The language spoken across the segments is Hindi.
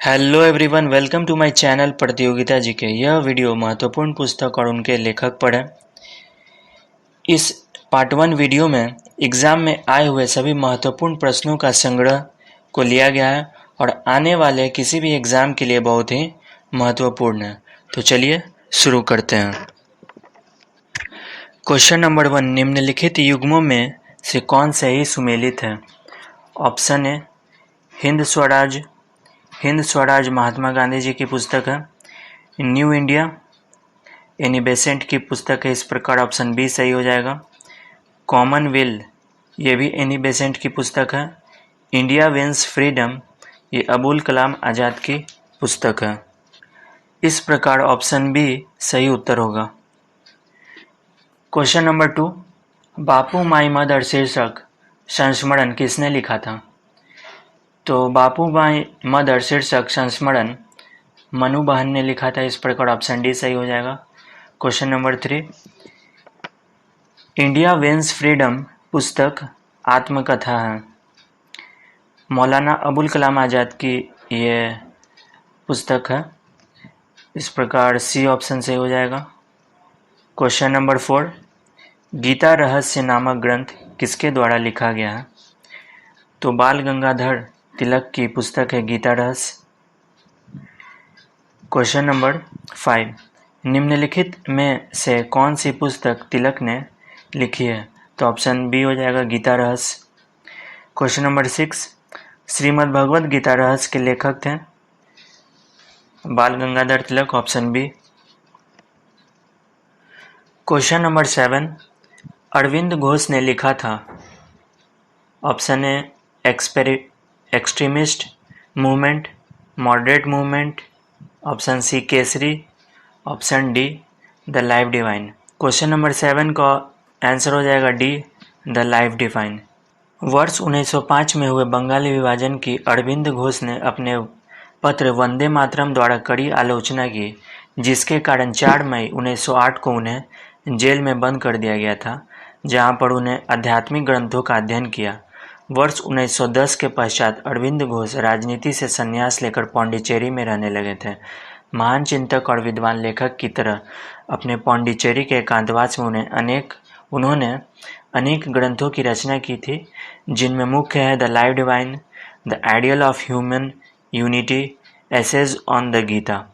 Hello everyone, welcome to my channel प्रतियोगिता जी के। यह वीडियो महत्वपूर्ण पुस्तक और उनके लेखक पर है। इस पार्ट 1 वीडियो में एग्जाम में आए हुए सभी महत्वपूर्ण प्रश्नों का संग्रह को लिया गया है और आने वाले किसी भी एग्जाम के लिए बहुत ही महत्वपूर्ण है। तो चलिए शुरू करते हैं। क्वेश्चन नंबर 1, निम्नलिखित युग्मों में से कौन सही सुमेलित है? Option A Hind Swaraj. हिंद स्वराज महात्मा गांधी जी की पुस्तक है। न्यू इंडिया एनी बेसेंट की पुस्तक है, इस प्रकार ऑप्शन बी सही हो जाएगा। कॉमनवेल्थ ये भी एनी बेसेंट की पुस्तक है। इंडिया विंस फ्रीडम ये अबुल कलाम आज़ाद की पुस्तक है, इस प्रकार ऑप्शन बी सही उत्तर होगा। Question number 2, Bapu my mother शीर्षक संस्मरण किसने लिखा था? तो बापू माई मदर शीर्षक संस्मरण मनु बहन ने लिखा था, इस प्रकार ऑप्शन डी सही हो जाएगा। Question number 3, India wins freedom पुस्तक आत्मकथा है। मौलाना अबुल कलाम आज़ाद की ये पुस्तक है, इस प्रकार सी ऑप्शन सही हो जाएगा। क्वेश्चन नंबर 4, गीता रहस्य नामक ग्रंथ किसके द्वारा लिखा गया है? तो बाल गंगाधर तिलक की पुस्तक है गीता रहस्य। क्वेश्चन नंबर 5, निम्नलिखित में से कौन सी पुस्तक तिलक ने लिखी है? तो ऑप्शन बी हो जाएगा गीता रहस्य। क्वेश्चन नंबर 6, श्रीमद् भगवत गीता रहस्य के लेखक थे Bal Gangadhar Tilak, option B. Question number 7, Aurobindo Ghosh ने लिखा था। Option A extremist movement, moderate movement, option C Kesari, option D The life Divine. Question number 7 का आंसर हो जाएगा डी द लाइफ डिवाइन। वर्ष 1905 में हुए बंगाली विभाजन की अरविंद घोष ने अपने पत्र वंदे मातरम द्वारा कड़ी आलोचना की, जिसके कारण 4 मई 1908 को उन्हें जेल में बंद कर दिया गया था, जहां पर उन्हें आध्यात्मिक ग्रंथों का अध्ययन किया। वर्ष 1910 के पश्चात अरविंद घोष राजनीति से संन्यास लेकर पौंडीचेरी में रहने लगे थे। महान चिंतक और विद्वान लेखक की तरह अपने पौंडीचेरी के एकांतवास में उन्होंने अनेक ग्रंथों की रचना की थी, जिनमें मुख्य है the life divine, the ideal of human unity, essays on the Gita.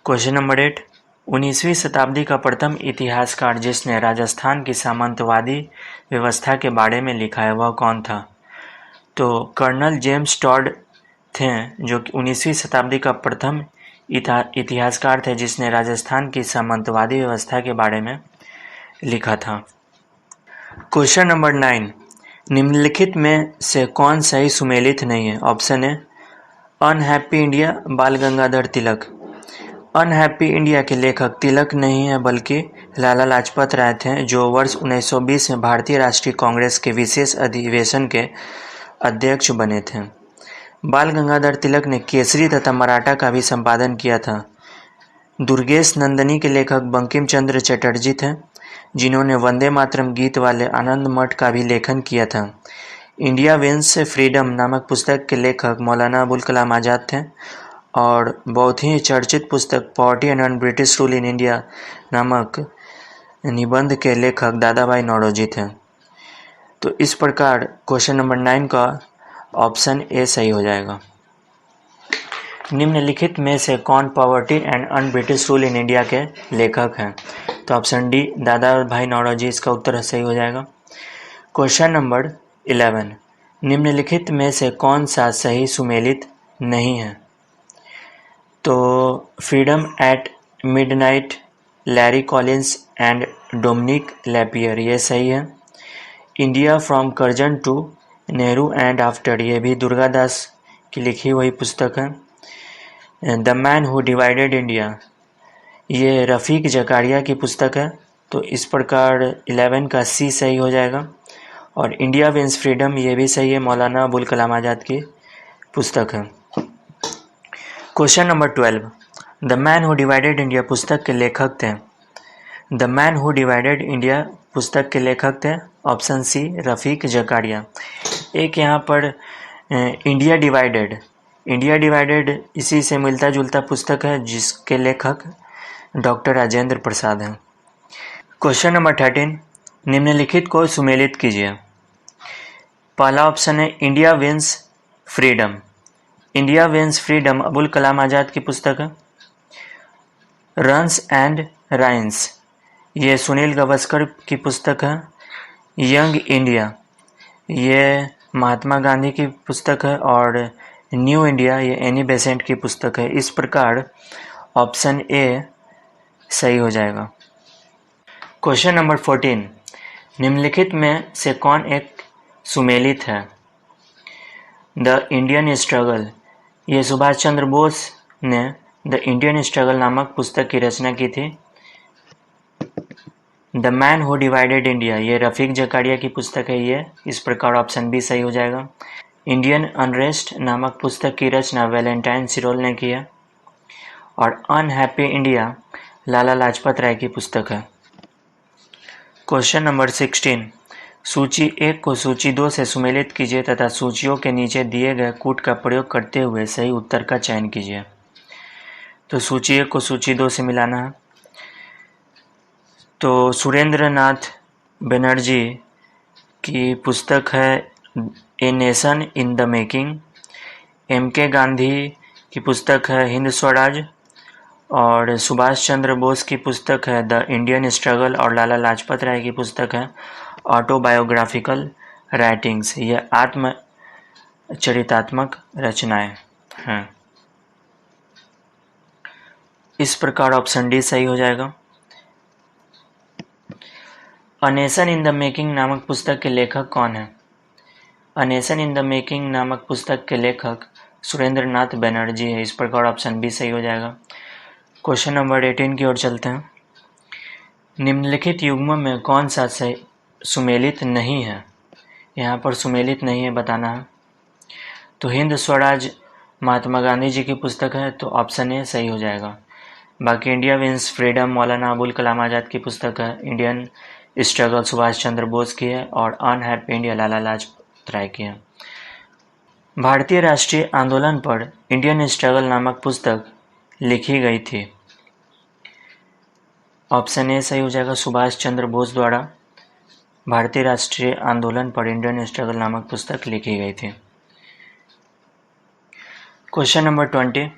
Question number 8, 19वीं शताब्दी का प्रथम इतिहासकार जिसने राजस्थान की सामंतवादी व्यवस्था के बारे में लिखा है वह कौन था? तो कर्नल जेम्स टॉड थे, जो कि 19वीं शताब्दी का प्रथम इतिहासकार थे जिसने राजस्थान की सामंतवादी व्यवस्था के बारे में लिखा था। क्वेश्चन नंबर 9, निम्नलिखित में से कौन सही सुमेलित नहीं है? ऑप्शन ए अनहैप्पी इंडिया बाल गंगाधर तिलक। अनहैप्पी इंडिया के लेखक तिलक नहीं है बल्कि लाला लाजपत राय थे, जो वर्ष 1920 में भारतीय राष्ट्रीय कांग्रेस के विशेष अधिवेशन के अध्यक्ष बने थे। बाल गंगाधर तिलक ने केसरी तथा मराठा का भी संपादन किया था। दुर्गेश नंदिनी के लेखक बंकिम चंद्र चटर्जी थे, जिन्होंने वंदे मातरम गीत वाले आनंद मठ का भी लेखन किया था। इंडिया विंस फ्रीडम नामक पुस्तक के लेखक मौलाना अबुल कलाम आज़ाद थे और बहुत ही चर्चित पुस्तक poverty and British rule in India नामक निबंध के लेखक दादा भाई नौरोजी थे। तो इस प्रकार क्वेश्चन नंबर 9 का ऑप्शन ए सही हो जाएगा। निम्नलिखित में से कौन poverty and un British rule in India के लेखक हैं? तो ऑप्शन डी दादा भाई नौरोजी इसका उत्तर सही हो जाएगा। क्वेश्चन नंबर 11, निम्नलिखित में से कौन सा सही सुमेलित नहीं है? तो freedom at midnight, Larry Collins and Dominique Lapierre ये सही है। India from Curzon to Nehru and after ये भी दुर्गादास की लिखी हुई पुस्तक है। The man who divided India ये रफ़ीक जकारिया की पुस्तक है, तो इस प्रकार 11 का सी सही हो जाएगा। और इंडिया विंस फ्रीडम ये भी सही है, मौलाना अबुल कलाम आज़ाद की पुस्तक है। Question number 12, the man who divided India पुस्तक के लेखक थे। The man who divided India पुस्तक के लेखक थे ऑप्शन सी रफ़ीक जकारिया। एक यहाँ पर इंडिया डिवाइडेड इंडिया डिवाइडेड इसी से मिलता जुलता पुस्तक है जिसके लेखक डॉक्टर राजेंद्र प्रसाद हैं। क्वेश्चन नंबर 13, निम्नलिखित को सुमेलित कीजिए। पहला ऑप्शन है India wins Freedom. India wins Freedom Abul Kalam Azad की पुस्तक है। रन्स एंड राइन्स ये सुनील गावस्कर की पुस्तक है। यंग इंडिया ये महात्मा गांधी की पुस्तक है और न्यू इंडिया ये एनी बेसेंट की पुस्तक है। इस प्रकार ऑप्शन ए सही हो जाएगा। क्वेश्चन नंबर 14, निम्नलिखित में से कौन एक सुमेलित है? द इंडियन स्ट्रगल ये सुभाष चंद्र बोस ने द इंडियन स्ट्रगल नामक पुस्तक की रचना की थी। The man who divided India ये रफीक जकारिया की पुस्तक है ये, इस प्रकार ऑप्शन बी सही हो जाएगा। इंडियन अनरेस्ट नामक पुस्तक की रचना वैलेंटाइन सिरोल ने की है और अनहैप्पी इंडिया लाला लाजपत राय की पुस्तक है। क्वेश्चन नंबर 16, सूची 1 को सूची 2 से सुमेलित कीजिए तथा सूचियों के नीचे दिए गए कूट का प्रयोग करते हुए सही उत्तर का चयन कीजिए। तो सूची 1 को सूची 2 से मिलाना है। तो सुरेंद्र नाथ बनर्जी की पुस्तक है a nation in the making. MK. Gandhi की पुस्तक है हिंद स्वराज और सुभाष चंद्र बोस की पुस्तक है द इंडियन स्ट्रगल और लाला लाजपत राय की पुस्तक है ऑटोबायोग्राफिकल राइटिंग्स। यह आत्मचरितात्मक रचनाएं हैं। इस प्रकार ऑप्शन डी सही हो जाएगा। A nation in the making नामक पुस्तक के लेखक कौन है? A nation in the making नामक पुस्तक के लेखक सुरेंद्र नाथ बनर्जी है। इस प्रकार ऑप्शन बी सही हो जाएगा। क्वेश्चन नंबर 18 की ओर चलते हैं। निम्नलिखित युग्म में कौन सा सुमेलित नहीं है? यहाँ पर सुमेलित नहीं है बताना है। तो हिंद स्वराज महात्मा गांधी जी की पुस्तक है तो ऑप्शन ए सही हो जाएगा। बाकी India wins freedom Maulana Abul Kalam Azad की पुस्तक है। इंडियन स्ट्रगल सुभाष चंद्र बोस की है और अनहैप्पी इंडिया लाला लाजपत राय की है। भारतीय राष्ट्रीय आंदोलन पर इंडियन स्ट्रगल नामक पुस्तक लिखी गई थी। ऑप्शन ए सही हो जाएगा। सुभाष चंद्र बोस द्वारा भारतीय राष्ट्रीय आंदोलन पर इंडियन स्ट्रगल नामक पुस्तक लिखी गई थी। क्वेश्चन नंबर 20,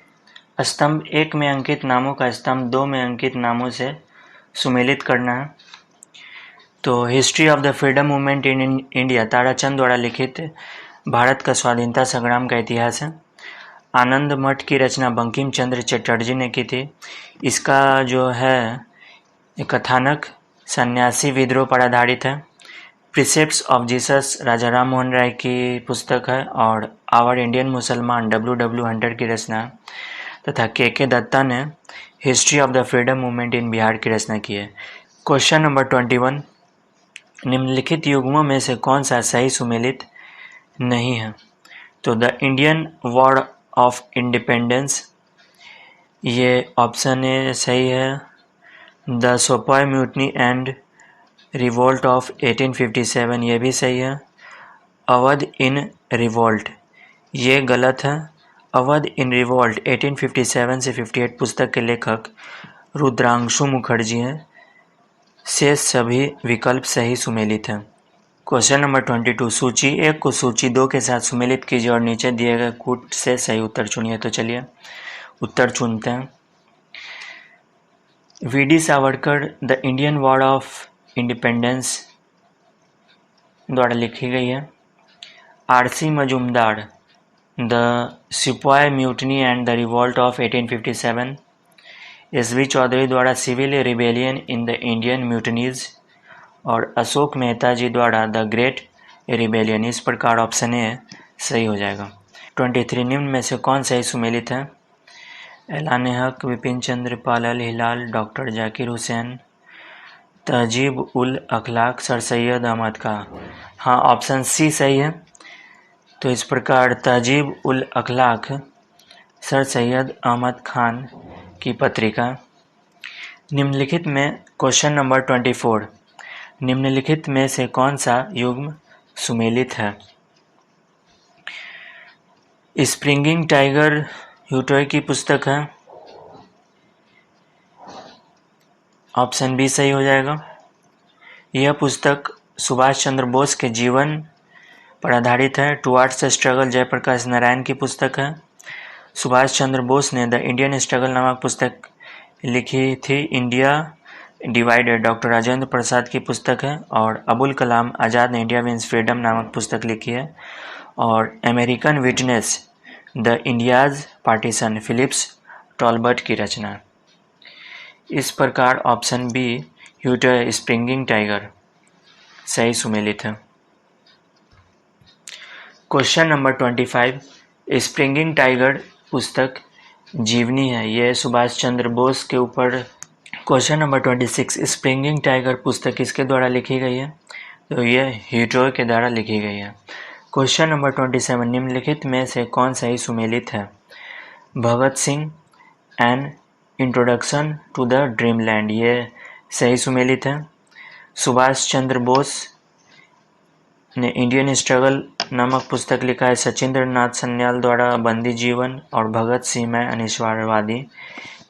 स्तंभ 1 में अंकित नामों का स्तंभ 2 में अंकित नामों से सुमेलित करना है। तो history of the freedom movement in India Tarachand द्वारा लिखित भारत का स्वाधीनता संग्राम का इतिहास है। आनंद मठ की रचना बंकिम चंद्र चटर्जी ने की थी। इसका जो है कथानक सन्यासी विद्रोह पर आधारित है। प्रिसेप्ट्स ऑफ जीसस राजा राम मोहन राय की पुस्तक है और आवर इंडियन मुसलमान W.W. हंटर की रचना तथा के दत्ता ने history of the freedom movement in Bihar की रचना की है। क्वेश्चन नंबर 21, निम्नलिखित युग्मों में से कौन सा सही सुमेलित नहीं है? तो The Indian War of Independence ये ऑप्शन ए सही है। The Sepoy Mutiny and Revolt of 1857 ये भी सही है। अवध इन रिवोल्ट ये गलत है। अवध इन रिवोल्ट 1857 से 58 पुस्तक के लेखक रुद्रांशु मुखर्जी हैं। शेष सभी विकल्प सही सुमेलित हैं। क्वेश्चन नंबर 22, सूची 1 को सूची 2 के साथ सुमेलित कीजिए और नीचे दिए गए कूट से सही उत्तर चुनिए। तो चलिए उत्तर चुनते हैं। V D. Savarkar The Indian War of Independence द्वारा लिखी गई है। R.C. Majumdar The Sepoy Mutiny and the Revolt of 1857। S.V. Chaudhuri द्वारा Civil Rebellion in the Indian Mutinies और अशोक मेहता जी द्वारा द ग्रेट रिबेलियन। इस प्रकार ऑप्शन ए सही हो जाएगा। 23, निम्न में से कौन सही सुमेलित है? ऐलान हक विपिन चंद्र पाल अल हिलाल डॉक्टर जाकिर हुसैन तहजीब उल अखलाक सर सैयद अहमद खां। हाँ ऑप्शन सी सही है। तो इस प्रकार तहजीब उल अखलाक सर सैयद अहमद खान की पत्रिका। निम्नलिखित में क्वेश्चन नंबर 24, निम्नलिखित में से कौन सा युग्म सुमेलित है? स्प्रिंगिंग टाइगर ह्यूटॉय की पुस्तक है। ऑप्शन बी सही हो जाएगा। यह पुस्तक सुभाष चंद्र बोस के जीवन पर आधारित है। Towards the struggle Jayaprakash Narayan की पुस्तक है। सुभाष चंद्र बोस ने द इंडियन स्ट्रगल नामक पुस्तक लिखी थी। India Divided doctor Rajendra Prasad की पुस्तक है। और अबुल कलाम आज़ाद ने इंडिया मीन्स फ्रीडम नामक पुस्तक लिखी है। और American Witness the India's Partition Phillips Talbot की रचना है। इस प्रकार option B Hugh Toye Springing Tiger सही सुमेलित है। क्वेश्चन नंबर 25 स्प्रिंगिंग टाइगर पुस्तक जीवनी है। यह सुभाष चंद्र बोस के ऊपर। क्वेश्चन नंबर 26 स्प्रिंगिंग टाइगर पुस्तक किसके द्वारा लिखी गई है? तो यह ह्यूटॉय के द्वारा लिखी गई है। क्वेश्चन नंबर 27 निम्नलिखित में से कौन सही सुमेलित है? Bhagat Singh An Introduction to the Dreamland ये सही सुमेलित है। सुभाष चंद्र बोस ने इंडियन स्ट्रगल नामक पुस्तक लिखा है। सचिंद्र नाथ सन्याल द्वारा बंदी जीवन। और भगत सिंह मैं अनिश्वरवादी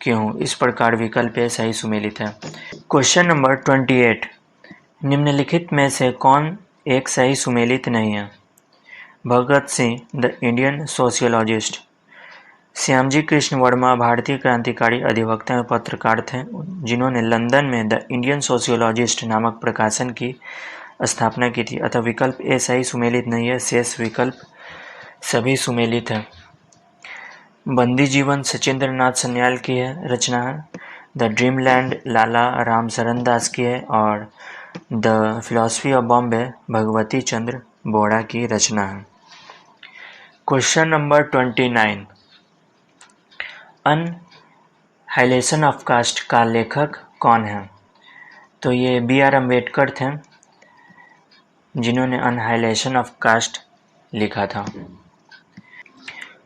क्यों? इस प्रकार विकल्प ए सही सुमेलित है। क्वेश्चन नंबर 28 निम्नलिखित में से कौन एक सही सुमेलित नहीं है? Bhagat Singh The Indian Sociologist. Shyamji Krishna Varma भारतीय क्रांतिकारी अधिवक्ता एवं पत्रकार थे जिन्होंने लंदन में द इंडियन सोशियोलॉजिस्ट नामक प्रकाशन की स्थापना की थी। अतः विकल्प ए सही सुमेलित नहीं है। शेष विकल्प सभी सुमेलित है। बंदी जीवन सचिंद्र नाथ सन्याल की है रचना है। द ड्रीमलैंड लाला रामशरण दास की है। और The Philosophy of Bomb Bhagwati Chandra Bora की रचना है। Question number 29 Annihilation of Caste का लेखक कौन है? तो ये B.R. अम्बेडकर थे जिन्होंने अनहाइलेशन ऑफ कास्ट लिखा था।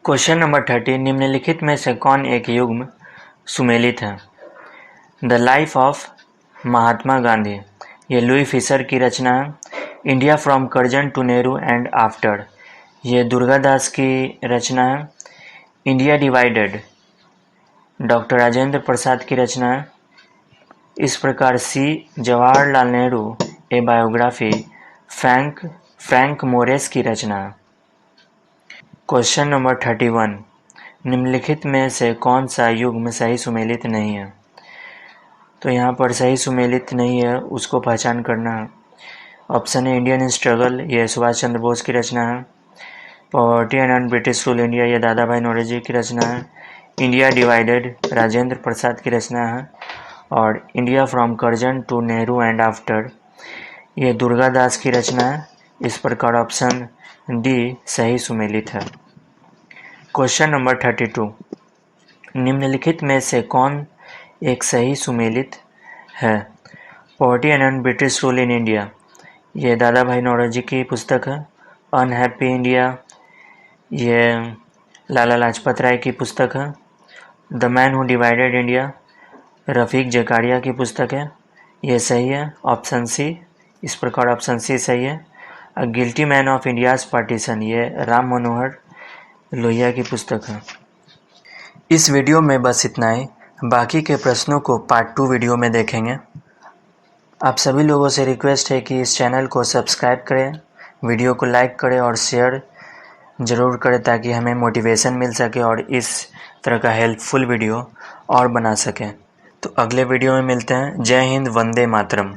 क्वेश्चन नंबर 30 निम्नलिखित में से कौन एक युग्म सुमेलित है? The Life of Mahatma Gandhi ये लुई फिशर की रचना है। India from Curzon to Nehru and after ये दुर्गादास की रचना है। India Divided doctor Rajendra Prasad की रचना है। इस प्रकार C Jawaharlal Nehru A Biography Frank Moraes की रचना है। क्वेश्चन नंबर 31 निम्नलिखित में से कौन सा युग्म सही सुमेलित नहीं है? तो यहाँ पर सही सुमेलित नहीं है उसको पहचान करना है। ऑप्शन ए इंडियन स्ट्रगल ये सुभाष चंद्र बोस की रचना है। Poverty and British rule India ये दादा भाई नौरोजी की रचना है। इंडिया डिवाइडेड राजेंद्र प्रसाद की रचना है। और India from Curzon to Nehru and after ये दुर्गादास की रचना है। इस प्रकार ऑप्शन डी सही सुमेलित है। क्वेश्चन नंबर 32 निम्नलिखित में से कौन एक सही सुमेलित है? Poverty and British rule in India ये दादा भाई नौरोजी की पुस्तक है। अनहैप्पी इंडिया ये लाला लाजपत राय की पुस्तक है। The man who divided India Rafiq Zakaria की पुस्तक है। ये सही है ऑप्शन सी। इस प्रकार ऑप्शन सी सही है। अ guilty man of India's partition ये राम मनोहर लोहिया की पुस्तक है। इस वीडियो में बस इतना ही। बाकी के प्रश्नों को पार्ट 2 वीडियो में देखेंगे। आप सभी लोगों से रिक्वेस्ट है कि इस चैनल को सब्सक्राइब करें, वीडियो को लाइक करें और शेयर ज़रूर करें ताकि हमें मोटिवेशन मिल सके और इस तरह का हेल्पफुल वीडियो और बना सकें। तो अगले वीडियो में मिलते हैं। जय हिंद, वंदे मातरम।